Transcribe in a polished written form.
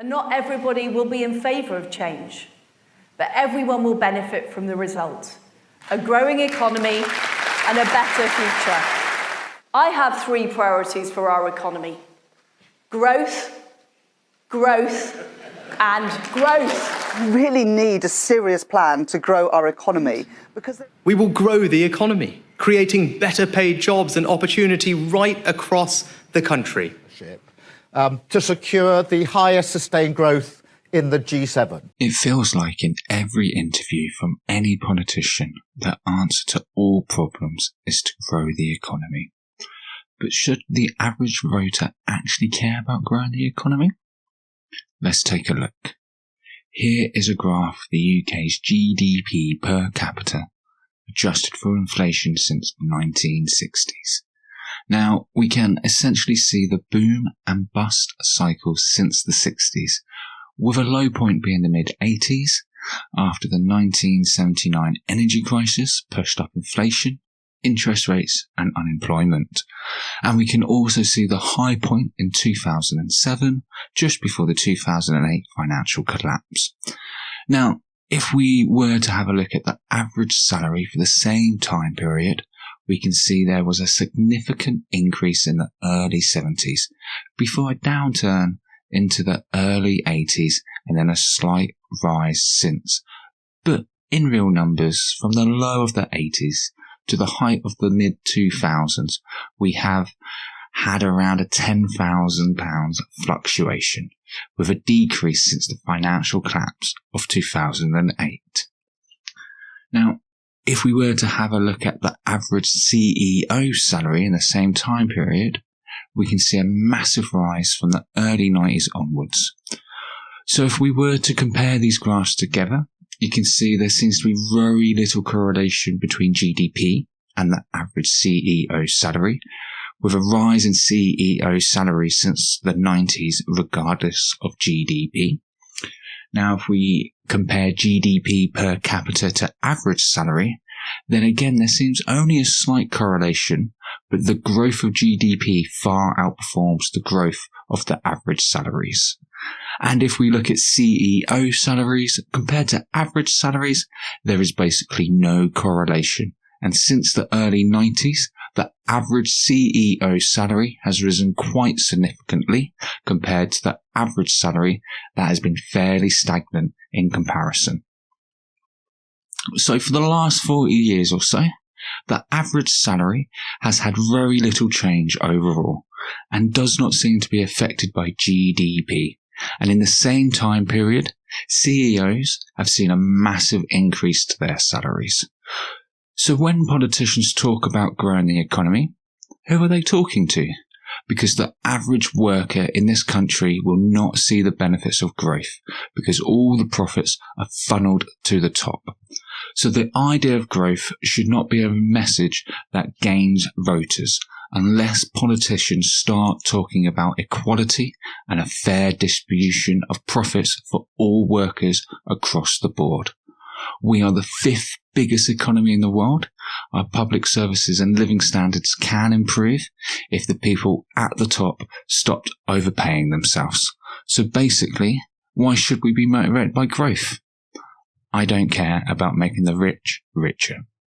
And not everybody will be in favour of change, but everyone will benefit from the result: a growing economy and a better future. I have 3 priorities for our economy: growth, growth, and growth. We really need a serious plan to grow our economy because we will grow the economy, creating better paid jobs and opportunity right across the country. To secure the highest sustained growth in the G7. It feels like in every interview from any politician, the answer to all problems is to grow the economy. But should the average voter actually care about growing the economy? Let's take a look. Here is a graph of the UK's GDP per capita, adjusted for inflation since the 1960s. Now, we can essentially see the boom and bust cycles since the 60s, with a low point being the mid-80s, after the 1979 energy crisis pushed up inflation, interest rates and unemployment. And we can also see the high point in 2007, just before the 2008 financial collapse. Now, if we were to have a look at the average salary for the same time period, we can see there was a significant increase in the early 70s, before a downturn into the early 80s, and then a slight rise since. But in real numbers, from the low of the 80s to the height of the mid-2000s, we have had around a £10,000 fluctuation, with a decrease since the financial collapse of 2008. Now, if we were to have a look at the average CEO salary in the same time period, we can see a massive rise from the early 90s onwards. So if we were to compare these graphs together, you can see there seems to be very little correlation between GDP and the average CEO salary, with a rise in CEO salary since the 90s regardless of GDP. Now, if we compare GDP per capita to average salary, then again there seems only a slight correlation, but the growth of GDP far outperforms the growth of the average salaries. And if we look at CEO salaries compared to average salaries, there is basically no correlation. And since the early 90s, the average CEO salary has risen quite significantly compared to the average salary that has been fairly stagnant in comparison. So for the last 40 years or so, the average salary has had very little change overall and does not seem to be affected by GDP. And in the same time period, CEOs have seen a massive increase to their salaries. So when politicians talk about growing the economy, who are they talking to? Because the average worker in this country will not see the benefits of growth because all the profits are funneled to the top. So the idea of growth should not be a message that gains voters unless politicians start talking about equality and a fair distribution of profits for all workers across the board. We are the 5th biggest economy in the world. Our public services and living standards can improve if the people at the top stopped overpaying themselves. So basically, why should we be motivated by growth? I don't care about making the rich richer.